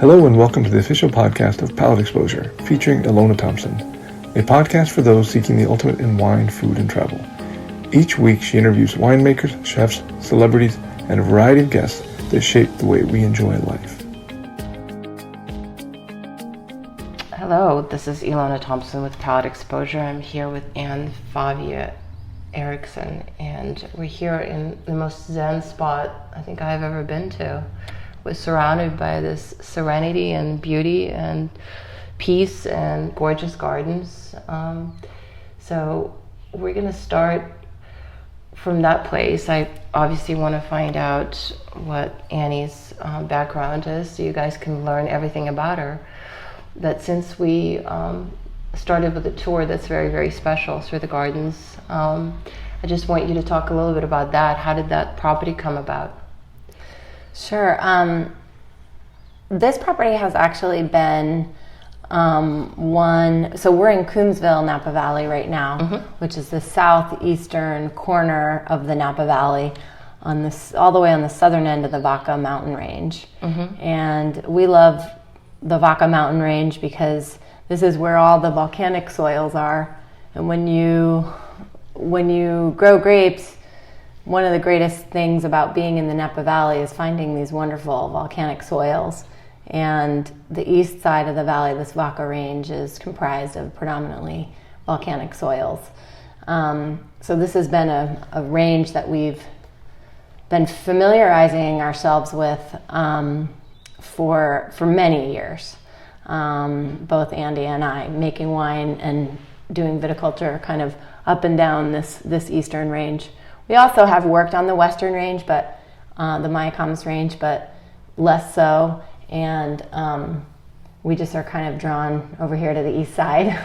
Hello and welcome to the official podcast of Palate Exposure, featuring Ilona Thompson, a podcast for those seeking the ultimate in wine, food, and travel. Each week she interviews winemakers, chefs, celebrities, and a variety of guests that shape the way we enjoy life. Hello, this is Ilona Thompson with Palate Exposure. I'm here with Favia Erickson, and we're here in the most zen spot I think I've ever been to. We're surrounded by this serenity and beauty and peace and gorgeous gardens. So we're going to start from that place. I obviously want to find out what Annie's background is, so you guys can learn everything about her. But since we started with a tour that's very, very special through the gardens, I just want you to talk a little bit about that. How did that property come about? Sure. This property has actually been so we're in Kongsgaard, Napa Valley right now, which is the southeastern corner of the Napa Valley, all the way on the southern end of the Vaca mountain range. And we love the Vaca mountain range because this is where all the volcanic soils are. And when you grow grapes, one of the greatest things about being in the Napa Valley is finding these wonderful volcanic soils. And the east side of the valley, this Vaca range, is comprised of predominantly volcanic soils. So this has been a range that we've been familiarizing ourselves with for many years. Both Andy and I, making wine and doing viticulture kind of up and down this eastern range. We also have worked on the western range, but the Mayacamas range, but less so. And we just are kind of drawn over here to the east side.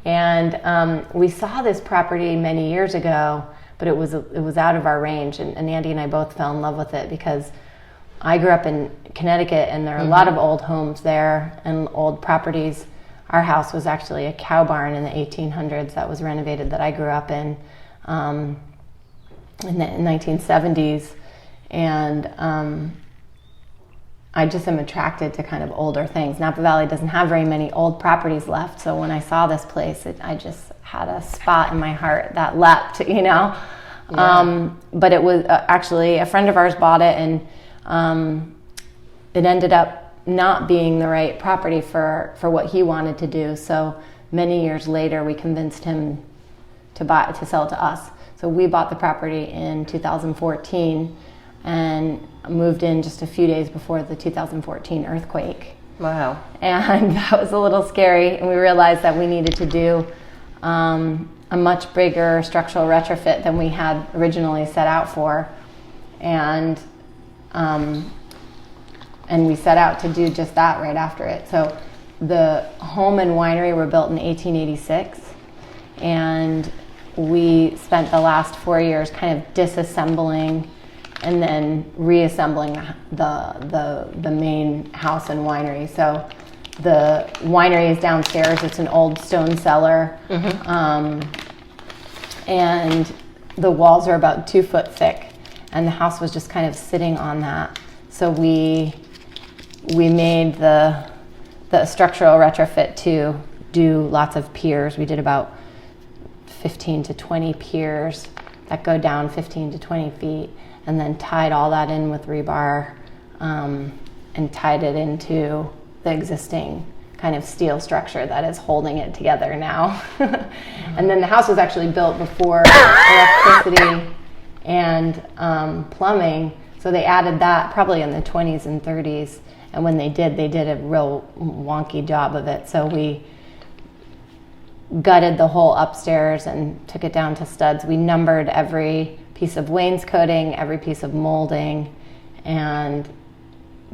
And we saw this property many years ago, but it was out of our range. And Andy and I both fell in love with it because I grew up in Connecticut, and there are a lot of old homes there and old properties. Our house was actually a cow barn in the 1800s that was renovated, that I grew up in the 1970s. And I just am attracted to kind of older things. Napa Valley doesn't have very many old properties left, so when I saw this place, I just had a spot in my heart that leapt, Yeah. But it was actually a friend of ours bought it, and it ended up not being the right property for what he wanted to do. So many years later, we convinced him to sell it to us. So we bought the property in 2014 and moved in just a few days before the 2014 earthquake. Wow. And that was a little scary, and we realized that we needed to do a much bigger structural retrofit than we had originally set out for. And we set out to do just that right after it. So the home and winery were built in 1886, and we spent the last 4 years kind of disassembling and then reassembling the main house and winery. So the winery is downstairs. It's an old stone cellar, and the walls are about 2 foot thick, and the house was just kind of sitting on that. So we made the structural retrofit to do lots of piers. We did about 15 to 20 piers that go down 15 to 20 feet, and then tied all that in with rebar, and tied it into the existing kind of steel structure that is holding it together now. And then the house was actually built before electricity and plumbing, so they added that probably in the 20s and 30s. And when they did a real wonky job of it. So we gutted the whole upstairs and took it down to studs. We numbered every piece of wainscoting, every piece of molding, and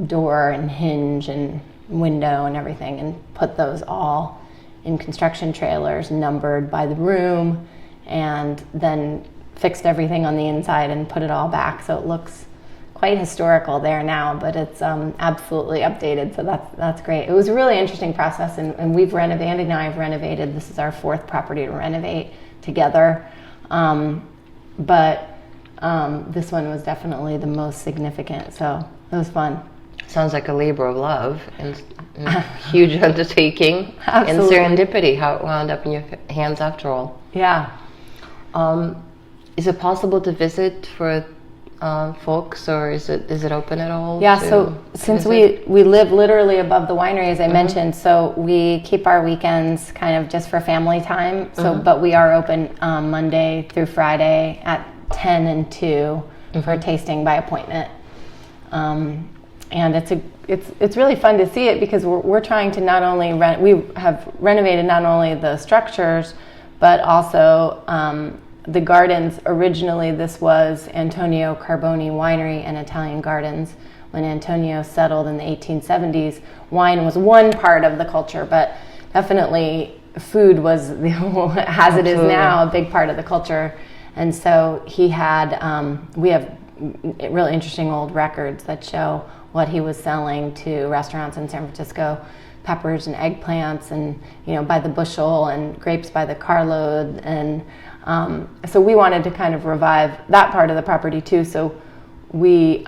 door and hinge and window and everything, and put those all in construction trailers, numbered by the room, and then fixed everything on the inside and put it all back. So it looks quite historical there now, but it's absolutely updated, so that's great. It was a really interesting process, and we've renovated. Andy and I have renovated. This is our 4th property to renovate together, but this one was definitely the most significant, so it was fun. Sounds like a labor of love and a huge undertaking. Absolutely. And serendipity, how it wound up in your hands after all. Yeah. Is it possible to visit for folks, or is it open at all? Yeah, so since we live literally above the winery, as I mentioned, so we keep our weekends kind of just for family time. So, but we are open Monday through Friday at 10 and 2 for tasting by appointment. And it's really fun to see it because we're trying to not only we have renovated not only the structures, but also the gardens. Originally, this was Antonio Carboni Winery and Italian Gardens. When Antonio settled in the 1870s, wine was one part of the culture, but definitely food was, as it is now, a big part of the culture. And so he had, we have really interesting old records that show what he was selling to restaurants in San Francisco. Peppers and eggplants and, by the bushel, and grapes by the carload. And so we wanted to kind of revive that part of the property too. So we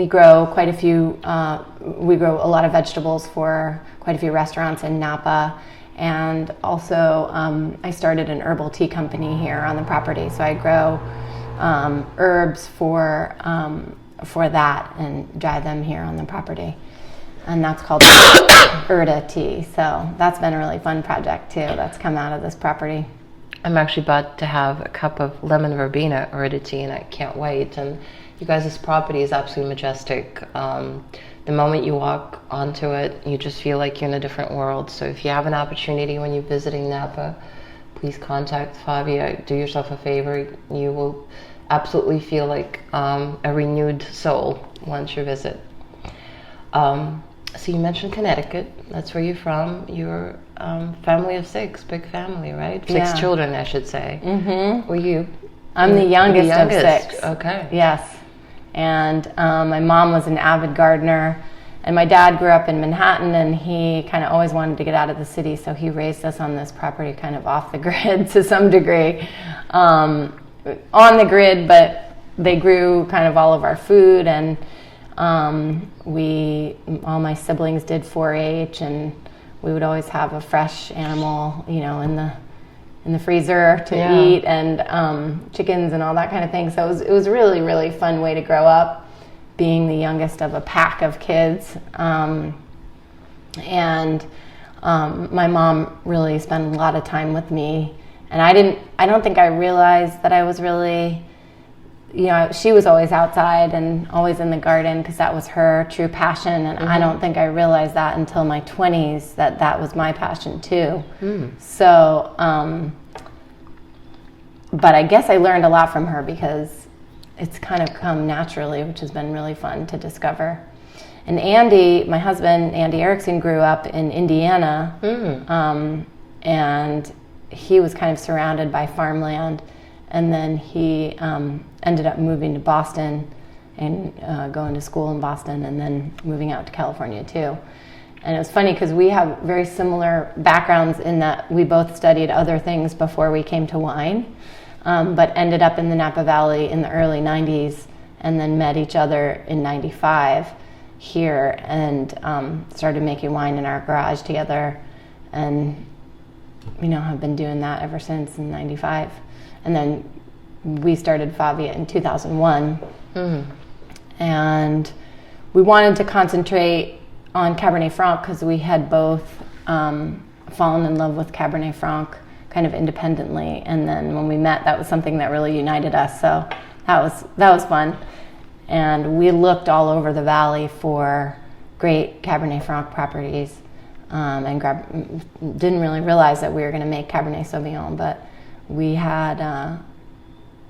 grow quite a few, we grow a lot of vegetables for quite a few restaurants in Napa. And also I started an herbal tea company here on the property. So I grow herbs for that and dry them here on the property. And that's called Erda tea. So that's been a really fun project too. That's come out of this property. I'm actually about to have a cup of lemon verbena Erda tea, and I can't wait. And you guys, this property is absolutely majestic. The moment you walk onto it, you just feel like you're in a different world. So if you have an opportunity when you're visiting Napa, please contact Favia. Do yourself a favor. You will absolutely feel like a renewed soul once you visit. So you mentioned Connecticut. That's where you're from. You're family of 6, big family, right? 6 children, I should say. Mm-hmm. Were you? I'm the youngest of 6. Okay. Yes. And my mom was an avid gardener, and my dad grew up in Manhattan, and he kind of always wanted to get out of the city, so he raised us on this property kind of off the grid to some degree. On the grid, but they grew kind of all of our food, and all my siblings did 4-H, and we would always have a fresh animal, in the freezer to eat, and chickens and all that kind of thing. So it was a really, really fun way to grow up, being the youngest of a pack of kids. And my mom really spent a lot of time with me, and I don't think I realized that I was really, she was always outside and always in the garden because that was her true passion. And I don't think I realized that until my 20s, that was my passion too. So, but I guess I learned a lot from her because it's kind of come naturally, which has been really fun to discover. And Andy, my husband, Andy Erickson, grew up in Indiana, and he was kind of surrounded by farmland. And then he ended up moving to Boston and going to school in Boston, and then moving out to California too. And it was funny because we have very similar backgrounds in that we both studied other things before we came to wine, but ended up in the Napa Valley in the early 90s, and then met each other in 95 here, and started making wine in our garage together, and have been doing that ever since in 95. And then we started Favia in 2001. And we wanted to concentrate on Cabernet Franc because we had both fallen in love with Cabernet Franc kind of independently. And then when we met, that was something that really united us. So that was fun. And we looked all over the valley for great Cabernet Franc properties, and didn't really realize that we were going to make Cabernet Sauvignon, but we had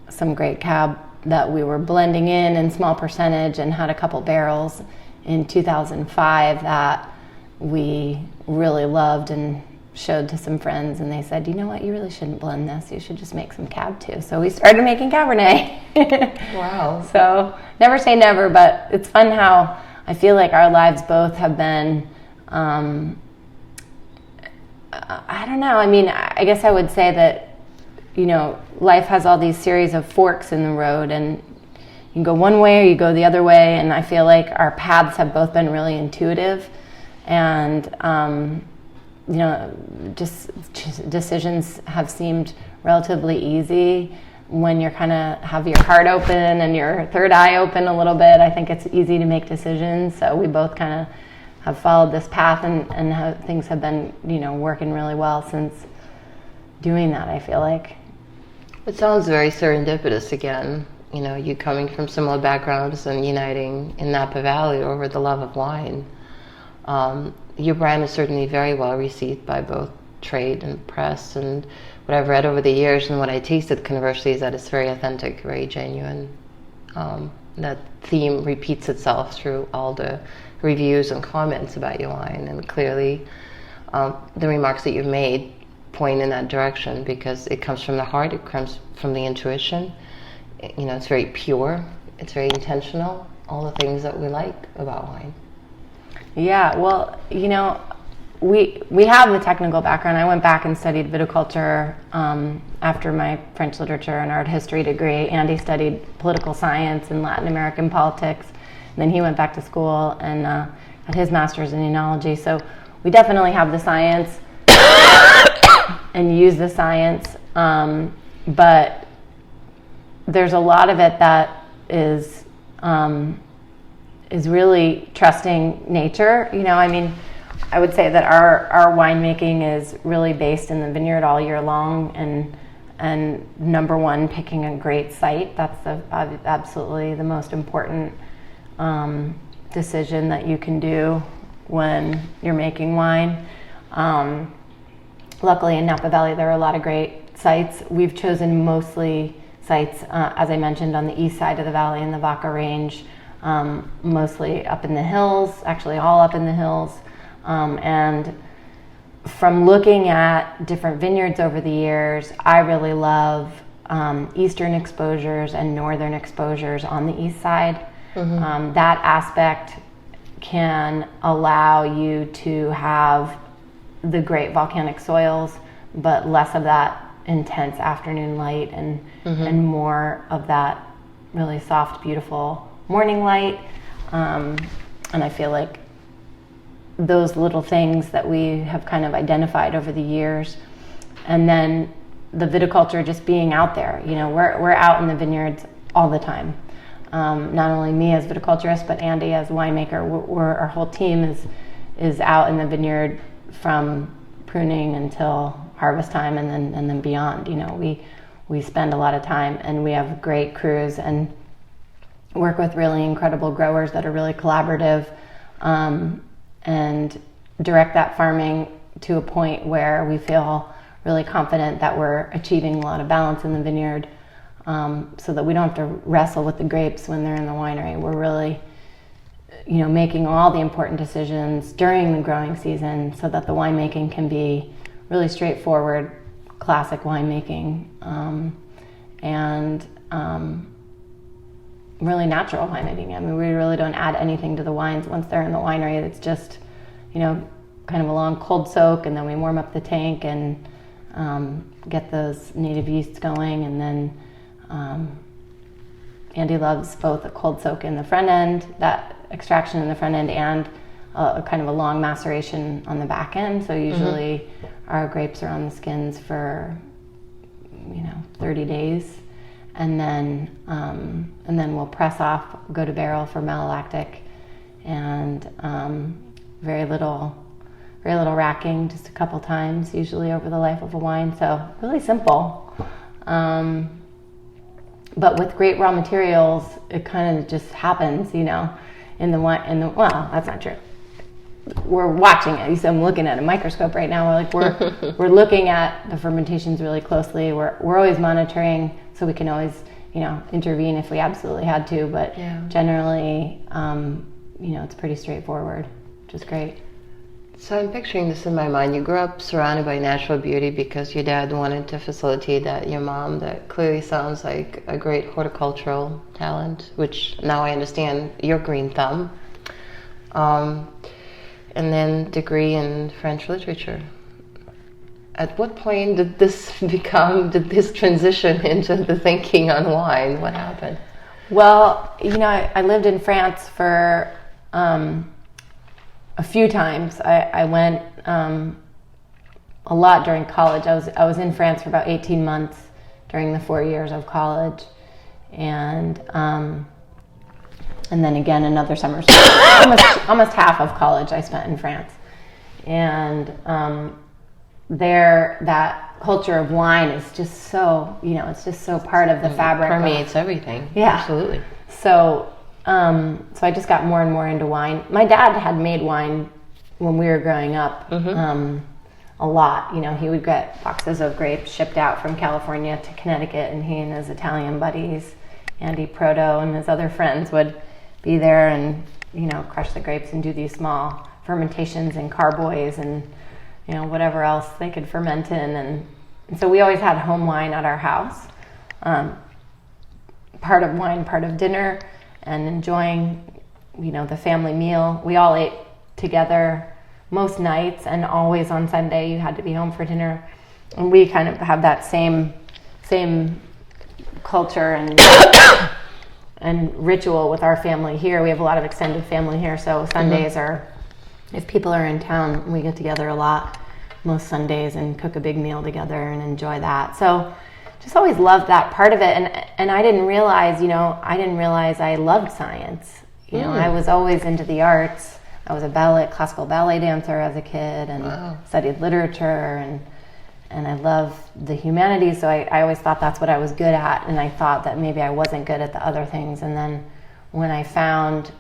some great cab that we were blending in small percentage, and had a couple barrels in 2005 that we really loved and showed to some friends, and they said, you know what, you really shouldn't blend this, you should just make some cab too. So we started making Cabernet. Wow. So never say never, but it's fun how I feel like our lives both have been, I don't know, I mean, I guess I would say that, life has all these series of forks in the road, and can go one way or you go the other way. And I feel like our paths have both been really intuitive, and just decisions have seemed relatively easy when you're kind of have your heart open and your third eye open a little bit. I think it's easy to make decisions. So we both kind of have followed this path, and how things have been, working really well since doing that, I feel like. It sounds very serendipitous again. You coming from similar backgrounds and uniting in Napa Valley over the love of wine. Your brand is certainly very well received by both trade and press, and what I've read over the years and what I tasted conversely is that it's very authentic, very genuine. That theme repeats itself through all the reviews and comments about your wine, and clearly the remarks that you've made point in that direction, because it comes from the heart, it comes from the intuition. It's very pure, it's very intentional, all the things that we like about wine. Yeah, well, we have the technical background. I went back and studied viticulture after my French literature and art history degree. Andy studied political science and Latin American politics. And then he went back to school and had his master's in enology. So we definitely have the science and use the science. But there's a lot of it that is really trusting nature. I would say that our winemaking is really based in the vineyard all year long, and number one, picking a great site. That's absolutely the most important decision that you can do when you're making wine. Luckily in Napa Valley there are a lot of great sites. We've chosen mostly sites, as I mentioned, on the east side of the valley in the Vaca Range, mostly up in the hills, actually all up in the hills. And from looking at different vineyards over the years, I really love eastern exposures and northern exposures on the east side. Mm-hmm. That aspect can allow you to have the great volcanic soils, but less of that intense afternoon light, and mm-hmm. and more of that really soft, beautiful morning light. And I feel like those little things that we have kind of identified over the years, and then the viticulture just being out there. We're out in the vineyards all the time. Not only me as viticulturist, but Andy as winemaker. Our whole team is out in the vineyard from pruning until harvest time, and then beyond. We spend a lot of time, and we have great crews and work with really incredible growers that are really collaborative, and direct that farming to a point where we feel really confident that we're achieving a lot of balance in the vineyard, so that we don't have to wrestle with the grapes when they're in the winery. We're really making all the important decisions during the growing season so that the winemaking can be really straightforward, classic winemaking, and really natural winemaking. We really don't add anything to the wines once they're in the winery. It's just, kind of a long cold soak, and then we warm up the tank and get those native yeasts going, and then Andy loves both a cold soak in the front end, that extraction in the front end, and a kind of a long maceration on the back end. So usually mm-hmm. our grapes are on the skins for 30 days, and then we'll press off, go to barrel for malolactic, and very little racking, just a couple times usually over the life of a wine. So really simple. But with great raw materials, it kind of just happens, well, that's not true. We're watching it. So I'm looking at a microscope right now. We're looking at the fermentations really closely. We're always monitoring, so we can always, intervene if we absolutely had to. But yeah. Generally, it's pretty straightforward, which is great. So I'm picturing this in my mind. You grew up surrounded by natural beauty because your dad wanted to facilitate that. Your mom, that clearly sounds like a great horticultural talent, which now I understand, your green thumb. And then degree in French literature. At what point did this transition into the thinking on wine? What happened? Well, I lived in France for a few times. I went a lot during college. I was in France for about 18 months during the 4 years of college, and then again another summer. So almost half of college I spent in France, and there that culture of wine is just so it's just so part of the fabric. Permeates everything. Yeah, absolutely. So so I just got more and more into wine. My dad had made wine when we were growing up. A lot. He would get boxes of grapes shipped out from California to Connecticut, and he and his Italian buddies, Andy Proto and his other friends, would be there and crush the grapes and do these small fermentations in carboys and whatever else they could ferment in, and so we always had home wine at our house, part of wine, part of dinner, and enjoying the family meal. We all ate together most nights, and always on Sunday you had to be home for dinner, and we kind of have that same culture and ritual with our family here. We have a lot of extended family here, so Sundays are, if people are in town, we get together a lot most Sundays and cook a big meal together and enjoy that. So just always loved that part of it, and I didn't realize I loved science. I was always into the arts. I was a classical ballet dancer as a kid, and studied literature, and I loved the humanities, so I always thought that's what I was good at, and I thought that maybe I wasn't good at the other things. And then when I started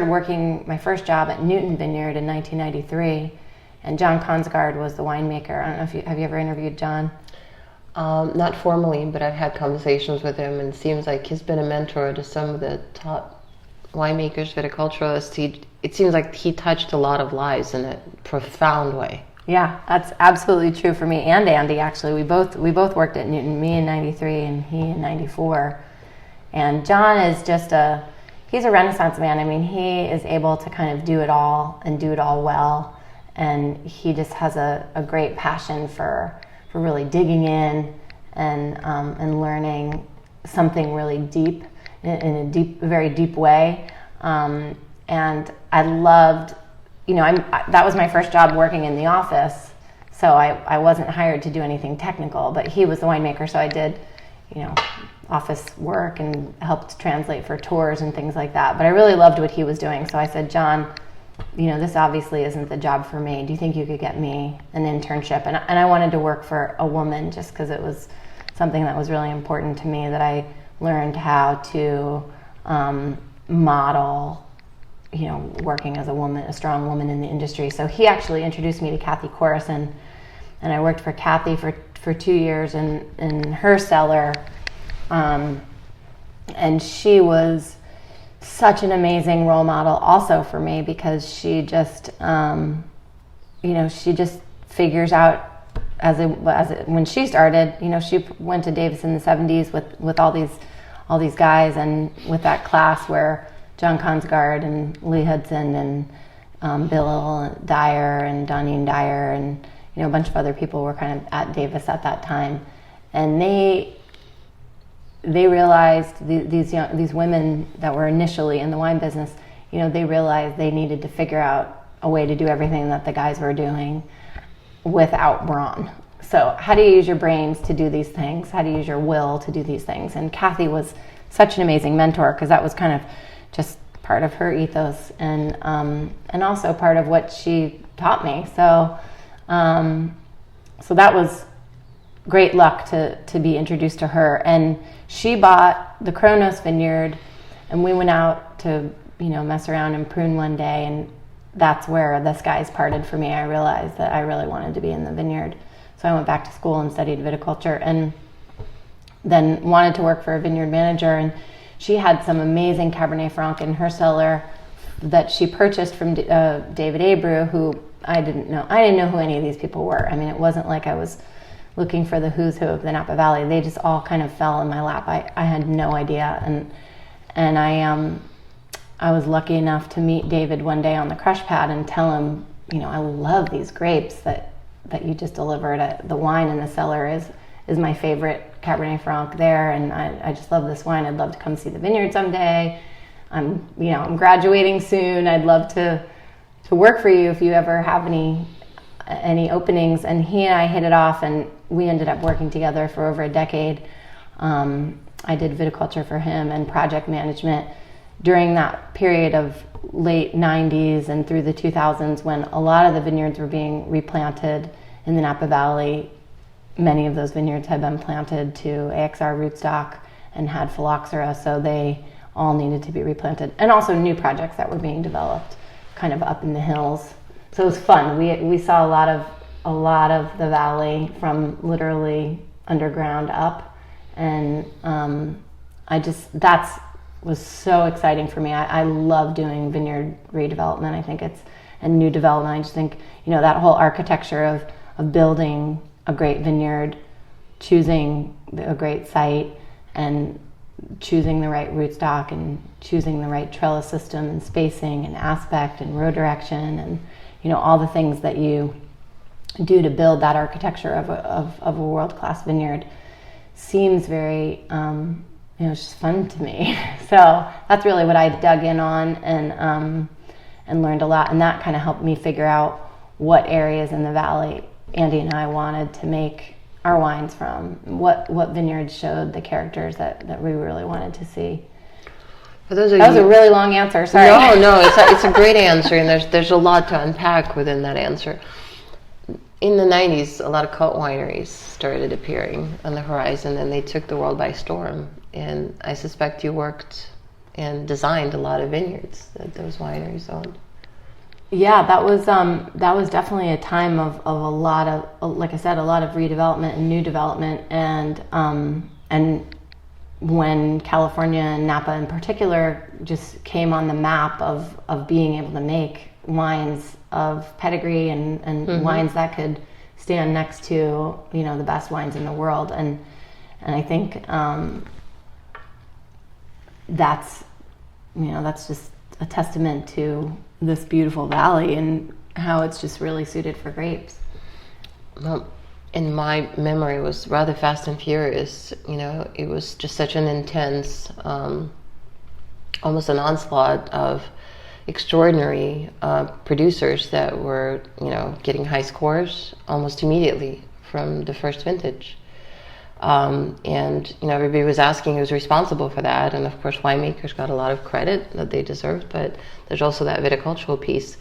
working my first job at Newton Vineyard in 1993, and John Kongsgaard was the winemaker. I don't know if have you ever interviewed John? Not formally, but I've had conversations with him, and it seems like he's been a mentor to some of the top winemakers, viticulturists. It seems like he touched a lot of lives in a profound way. Yeah, that's absolutely true for me and Andy. Actually, we both worked at Newton. Me in '93 and he in '94. And John is he's a Renaissance man. I mean, he is able to kind of do it all and do it all well. And he just has a great passion for really digging in and learning something really deep in a very deep way. And I loved, that was my first job working in the office. So I wasn't hired to do anything technical, but he was the winemaker, so I did, office work and helped translate for tours and things like that. But I really loved what he was doing. So I said, John, this obviously isn't the job for me. Do you think you could get me an internship? And I wanted to work for a woman just because it was something that was really important to me, that I learned how to model, working as a woman, a strong woman in the industry. So he actually introduced me to Kathy Corison, and I worked for Kathy for 2 years in her cellar. And she was such an amazing role model also for me, because she just, she just figures out when she started, she went to Davis in the 70s with all these guys, and with that class where John Kongsgaard and Lee Hudson and Bill Dyer and Doneen Dyer and a bunch of other people were kind of at Davis at that time, and they realized, these women that were initially in the wine business, they realized they needed to figure out a way to do everything that the guys were doing without brawn. So how do you use your brains to do these things? How do you use your will to do these things? And Kathy was such an amazing mentor, because that was kind of just part of her ethos, and also part of what she taught me. So so that was great luck to be introduced to her. And she bought the Kronos vineyard, and we went out to mess around and prune one day, and that's where the skies parted for me. I realized that I really wanted to be in the vineyard. So I went back to school and studied viticulture, and then wanted to work for a vineyard manager. And she had some amazing Cabernet Franc in her cellar that she purchased from David Abreu, who I didn't know who any of these people were. I mean, it wasn't like I was looking for the who's who of the Napa Valley. They just all kind of fell in my lap. I had no idea. And I was lucky enough to meet David one day on the crush pad and tell him, I love these grapes that you just delivered. The wine in the cellar is is my favorite Cabernet Franc there, and I just love this wine. I'd love to come see the vineyard someday. I'm graduating soon. I'd love to work for you if you ever have any openings. And he and I hit it off, and we ended up working together for over a decade. I did viticulture for him and project management during that period of late 90s and through the 2000s, when a lot of the vineyards were being replanted in the Napa Valley. Many of those vineyards had been planted to AXR rootstock and had phylloxera, so they all needed to be replanted. And also new projects that were being developed kind of up in the hills. So it was fun. We saw a lot of the valley from literally underground up, and that was so exciting for me. I love doing vineyard redevelopment. I think and new development. I just think, that whole architecture of building a great vineyard, choosing a great site, and choosing the right rootstock, and choosing the right trellis system, and spacing, and aspect, and row direction, and all the things that you do to build that architecture of a world-class vineyard seems very it's just fun to me. So that's really what I dug in on, and learned a lot, and that kind of helped me figure out what areas in the valley Andy and I wanted to make our wines from, what vineyards showed the characters that we really wanted to see. That was a really long answer. Sorry. No, it's a great answer, and there's a lot to unpack within that answer. In the 90s, a lot of cult wineries started appearing on the horizon, and they took the world by storm. And I suspect you worked and designed a lot of vineyards that those wineries owned. Yeah, that was definitely a time of a lot of, like I said, a lot of redevelopment and new development, and when California and Napa in particular just came on the map of being able to make wines of pedigree and mm-hmm. wines that could stand next to the best wines in the world, and I think that's just a testament to this beautiful valley and how it's just really suited for grapes. Well, in my memory, it was rather fast and furious. It was just such an intense, almost an onslaught of extraordinary producers that were, getting high scores almost immediately from the first vintage. And everybody was asking who was responsible for that, and of course winemakers got a lot of credit that they deserved, but there's also that viticultural piece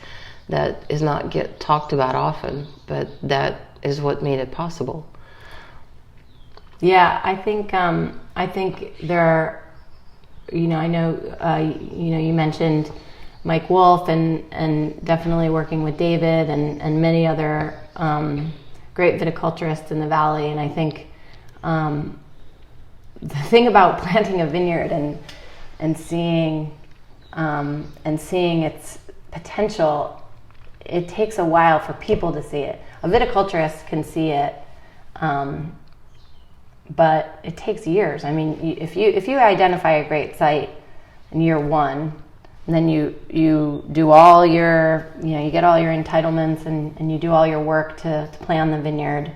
that is not talked about often, but that is what made it possible. Yeah, I think there are, I know you mentioned Mike Wolf and definitely working with David and many other great viticulturists in the valley, and I think the thing about planting a vineyard and seeing its potential, it takes a while for people to see it. A viticulturist can see it, but it takes years. I mean, if you identify a great site in year one, and then you do all your, you get all your entitlements and you do all your work to plan the vineyard.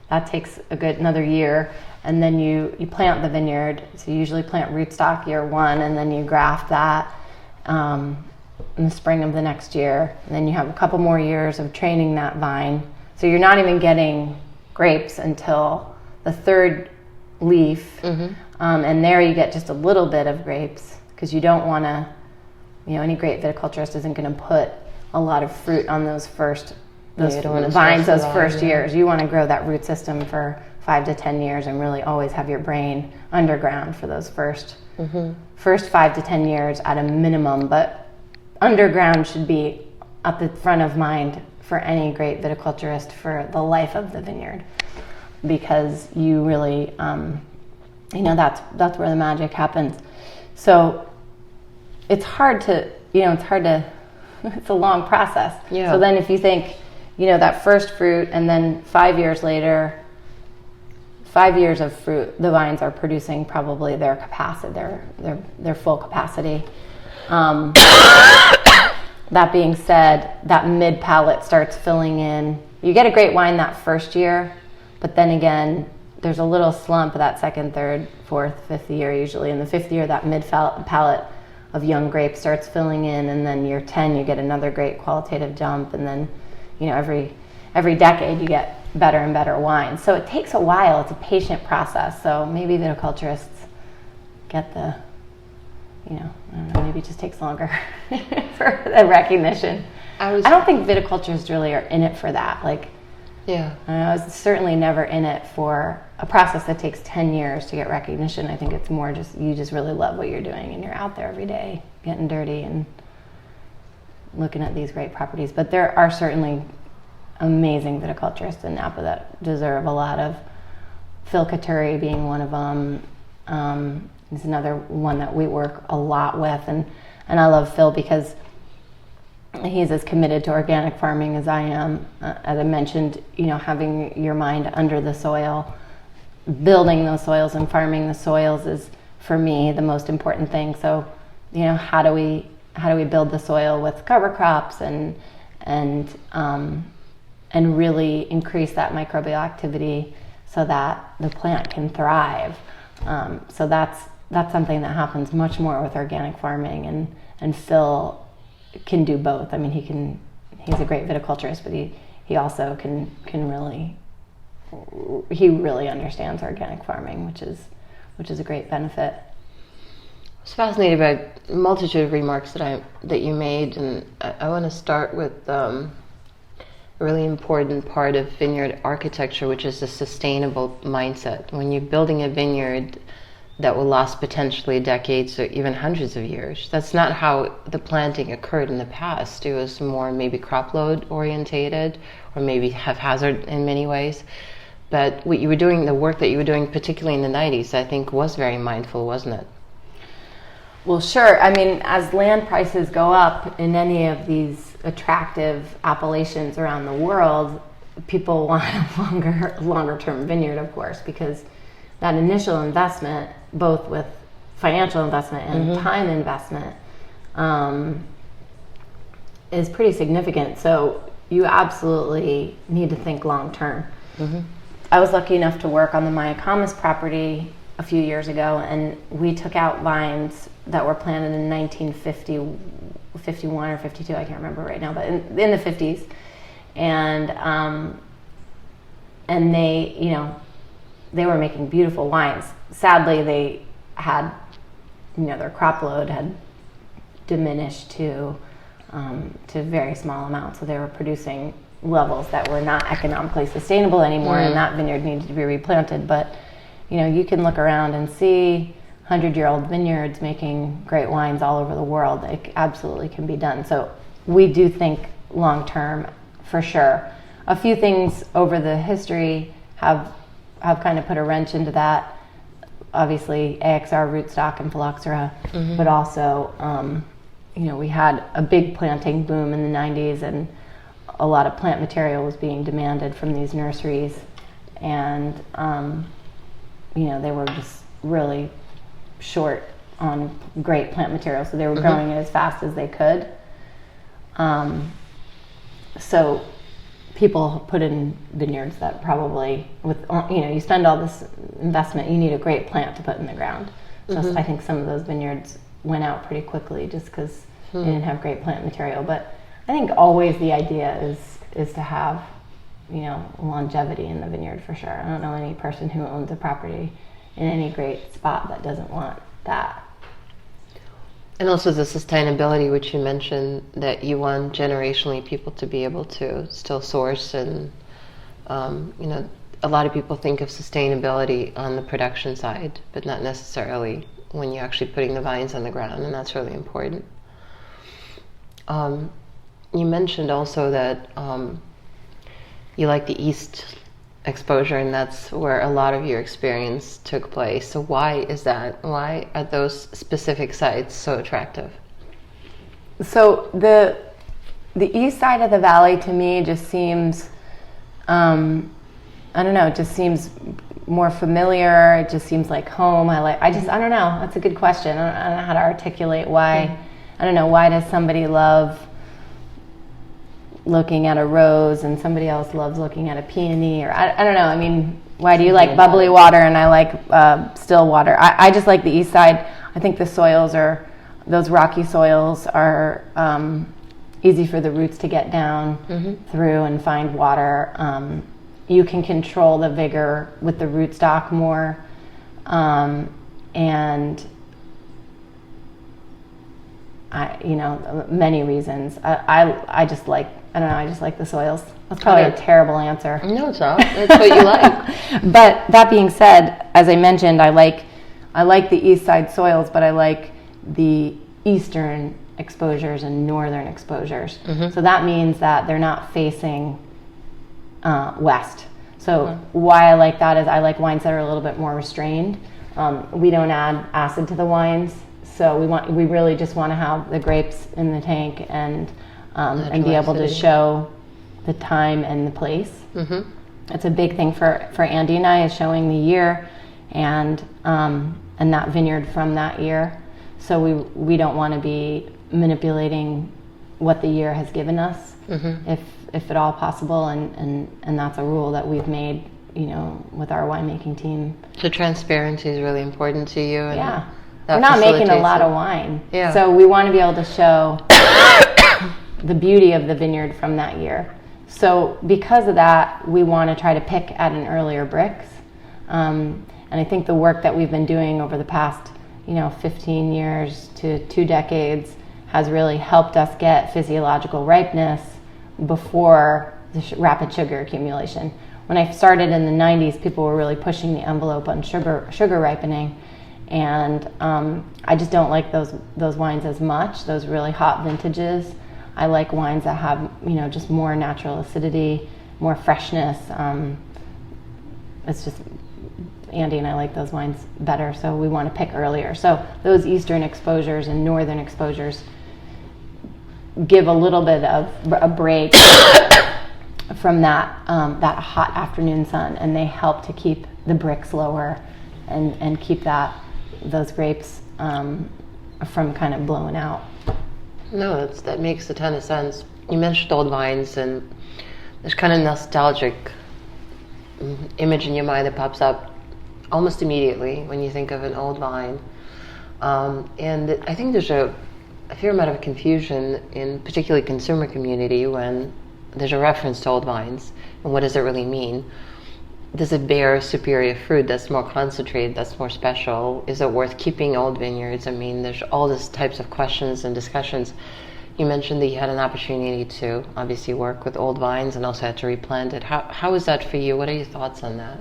That takes another year, and then you plant the vineyard. So you usually plant rootstock year one, and then you graft that in the spring of the next year. And then you have a couple more years of training that vine. So you're not even getting grapes until the third leaf, mm-hmm. And there you get just a little bit of grapes, because you don't want to, any great viticulturist isn't going to put a lot of fruit on those first vines those first years. You want to grow that root system for 5 to 10 years and really always have your brain underground for those first 5 to 10 years at a minimum, but underground should be at the front of mind for any great viticulturist for the life of the vineyard, because you really that's where the magic happens. So it's hard to it's a long process. Yeah. So then if you think that first fruit, and then 5 years later, 5 years of fruit, the vines are producing probably their capacity, their full capacity. That being said, that mid palate starts filling in. You get a great wine that first year, but then again, there's a little slump that second, third, fourth, fifth year usually. In the fifth year, that mid-palate of young grape starts filling in, and then year 10, you get another great qualitative jump, and then, every decade you get better and better wine. So it takes a while. It's a patient process. So maybe viticulturists get the, I don't know, maybe it just takes longer for the recognition. I don't think viticulturists really are in it for that. I was certainly never in it for a process that takes 10 years to get recognition. I think it's more just, you just really love what you're doing and you're out there every day getting dirty and looking at these great properties. But there are certainly amazing viticulturists in Napa that deserve a lot of, Phil Katuri being one of them. He's another one that we work a lot with. And I love Phil because he's as committed to organic farming as I am. As I mentioned, having your mind under the soil, building those soils and farming the soils is, for me, the most important thing. So, how do we build the soil with cover crops and really increase that microbial activity so that the plant can thrive. So that's something that happens much more with organic farming, and Phil can do both. I mean, he's a great viticulturist, but he also can really, he really understands organic farming, which is a great benefit. I was fascinated by a multitude of remarks that you made, and I want to start with a really important part of vineyard architecture, which is the sustainable mindset. When you're building a vineyard that will last potentially decades or even hundreds of years, that's not how the planting occurred in the past. It was more maybe crop load orientated, or maybe haphazard in many ways. But what you were doing, the work that you were doing, particularly in the 90s, I think was very mindful, wasn't it? Well, sure. I mean, as land prices go up in any of these attractive appellations around the world, people want a longer term vineyard, of course, because that initial investment, both with financial investment and time investment, is pretty significant. So you absolutely need to think long term. I was lucky enough to work on the Mayacamas property a few years ago, and we took out vines that were planted in 1950, 51 or 52, I can't remember right now, but in the 50s. And they were making beautiful wines. Sadly, they had, their crop load had diminished to very small amounts. So they were producing levels that were not economically sustainable anymore, and that vineyard needed to be replanted. But, you can look around and see 100-year-old vineyards making great wines all over the world. It absolutely can be done. So we do think long term, for sure. A few things over the history have kind of put a wrench into that. Obviously, AXR rootstock and phylloxera, but also, we had a big planting boom in the 90s, and a lot of plant material was being demanded from these nurseries, and they were just really short on great plant material, so they were growing it as fast as they could. So people put in vineyards that probably, you spend all this investment, you need a great plant to put in the ground. So I think some of those vineyards went out pretty quickly just because they didn't have great plant material. But I think always the idea is to have, longevity in the vineyard, for sure. I don't know any person who owns a property in any great spot that doesn't want that. And also the sustainability, which you mentioned, that you want generationally people to be able to still source, and a lot of people think of sustainability on the production side, but not necessarily when you're actually putting the vines on the ground, and that's really important. You mentioned also that you like the east exposure, and that's where a lot of your experience took place. So why is that? Why are those specific sites so attractive? So the east side of the valley to me just seems, I don't know, it just seems more familiar. It just seems like home. I don't know. That's a good question. I don't know how to articulate why. I don't know, why does somebody love looking at a rose and somebody else loves looking at a peony, or I don't know. I mean, Why do you like bubbly water and I like still water? I just like the east side. I think the soils those rocky soils are easy for the roots to get down through and find water. You can control the vigor with the rootstock more, and many reasons. I just like, I don't know, I just like the soils. That's probably a terrible answer. No, it's not. That's what you like. But that being said, as I mentioned, I like the east side soils, but I like the eastern exposures and northern exposures. So that means that they're not facing west. So why I like that is I like wines that are a little bit more restrained. We don't add acid to the wines, so we really just want to have the grapes in the tank and be able to show the time and the place. It's a big thing for Andy and I, is showing the year and that vineyard from that year. So we don't want to be manipulating what the year has given us, if at all possible, and that's a rule that we've made, with our winemaking team. So transparency is really important to you. And yeah, we're not making a lot of wine, so we want to be able to show the beauty of the vineyard from that year. So because of that, we want to try to pick at an earlier Brix, and I think the work that we've been doing over the past 15 years to 2 decades has really helped us get physiological ripeness before the rapid sugar accumulation. When I started in the 90s, people were really pushing the envelope on sugar ripening, and I just don't like those wines as much, those really hot vintages. I like wines that have just more natural acidity, more freshness. It's just, Andy and I like those wines better, so we want to pick earlier. So those eastern exposures and northern exposures give a little bit of a break from that hot afternoon sun, and they help to keep the Brix lower and keep those grapes from kind of blowing out. No, that makes a ton of sense. You mentioned old wines, and there's kind of nostalgic image in your mind that pops up almost immediately when you think of an old wine. And I think there's a fair amount of confusion in particularly consumer community when there's a reference to old wines, and what does it really mean? Does it bear superior fruit that's more concentrated, that's more special? Is it worth keeping old vineyards? I mean, there's all these types of questions and discussions. You mentioned that you had an opportunity to obviously work with old vines and also had to replant it. How is that for you? What are your thoughts on that?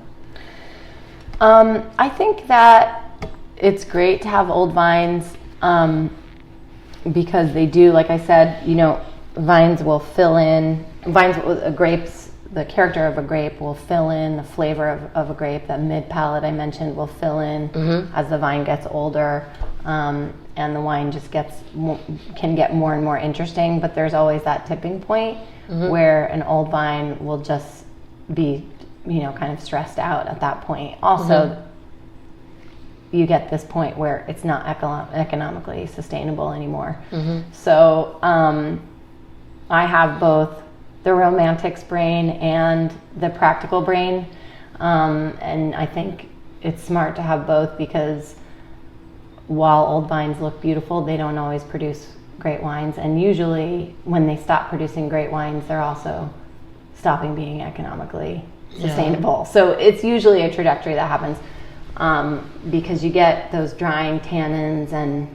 I think that it's great to have old vines because they do, like I said, vines will fill in, grapes, the character of a grape will fill in the flavor of a grape. That mid palate I mentioned will fill in as the vine gets older, and the wine just can get more and more interesting. But there's always that tipping point where an old vine will just be, kind of stressed out at that point. Also, you get this point where it's not economically sustainable anymore. So I have both the romantic's brain and the practical brain, and I think it's smart to have both, because while old vines look beautiful, they don't always produce great wines, and usually when they stop producing great wines, they're also stopping being economically sustainable. So it's usually a trajectory that happens, because you get those drying tannins and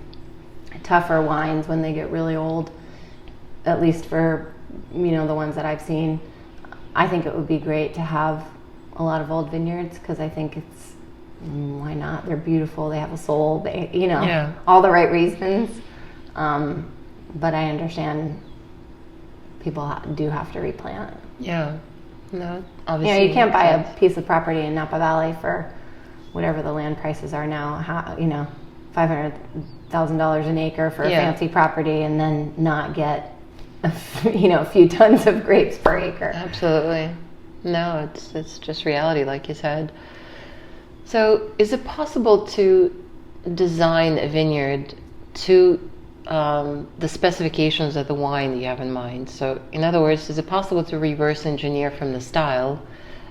tougher wines when they get really old, at least for the ones that I've seen. I think it would be great to have a lot of old vineyards, because I think it's, why not? They're beautiful, they have a soul, they all the right reasons. But I understand people do have to replant. Yeah. No, obviously. You can't buy a piece of property in Napa Valley for whatever the land prices are now, $500,000 an acre for a fancy property, and then not get a few tons of grapes per acre. Absolutely. No, it's just reality, like you said. So is it possible to design a vineyard to the specifications of the wine that you have in mind? So in other words, is it possible to reverse engineer from the style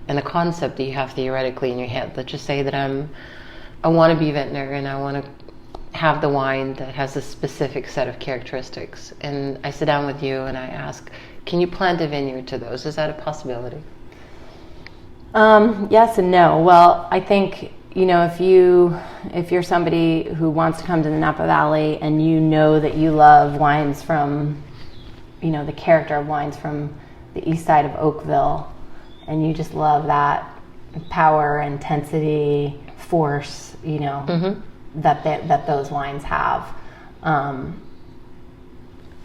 and a concept that you have theoretically in your head. Let's just say that I want to be a vintner and I want to have the wine that has a specific set of characteristics. And I sit down with you and I ask, can you plant a vineyard to those? Is that a possibility? Yes and no. Well, I think, if you're somebody who wants to come to the Napa Valley and you know that you love wines from, the character of wines from the east side of Oakville, and you just love that power, intensity, force, that those wines have,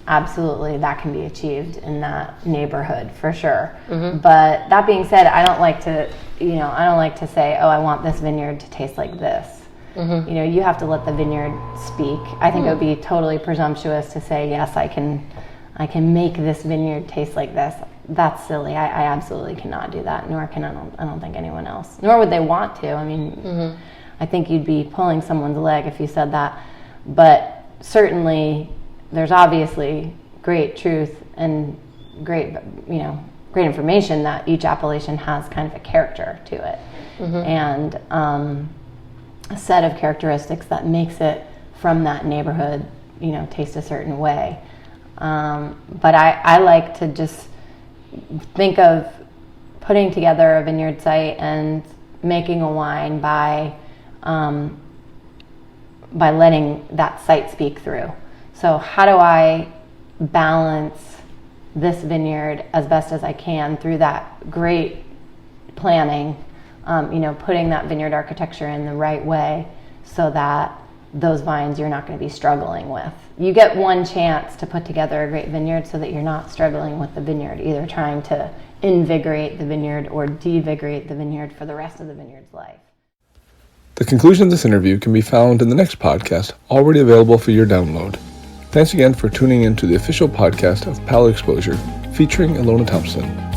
absolutely that can be achieved in that neighborhood for sure. But that being said, I don't like to say, oh, I want this vineyard to taste like this. You have to let the vineyard speak. I think it would be totally presumptuous to say, yes, I can make this vineyard taste like this. That's silly. I absolutely cannot do that, nor can I don't think anyone else, nor would they want to. I mean, I think you'd be pulling someone's leg if you said that. But certainly there's obviously great truth and great information that each appellation has kind of a character to it, and a set of characteristics that makes it from that neighborhood, taste a certain way. But I like to just think of putting together a vineyard site and making a wine by letting that site speak through. So how do I balance this vineyard as best as I can through that great planning, putting that vineyard architecture in the right way so that those vines you're not going to be struggling with. You get one chance to put together a great vineyard so that you're not struggling with the vineyard, either trying to invigorate the vineyard or devigorate the vineyard for the rest of the vineyard's life. The conclusion of this interview can be found in the next podcast, already available for your download. Thanks again for tuning in to the official podcast of Palate Exposure, featuring Ilona Thompson.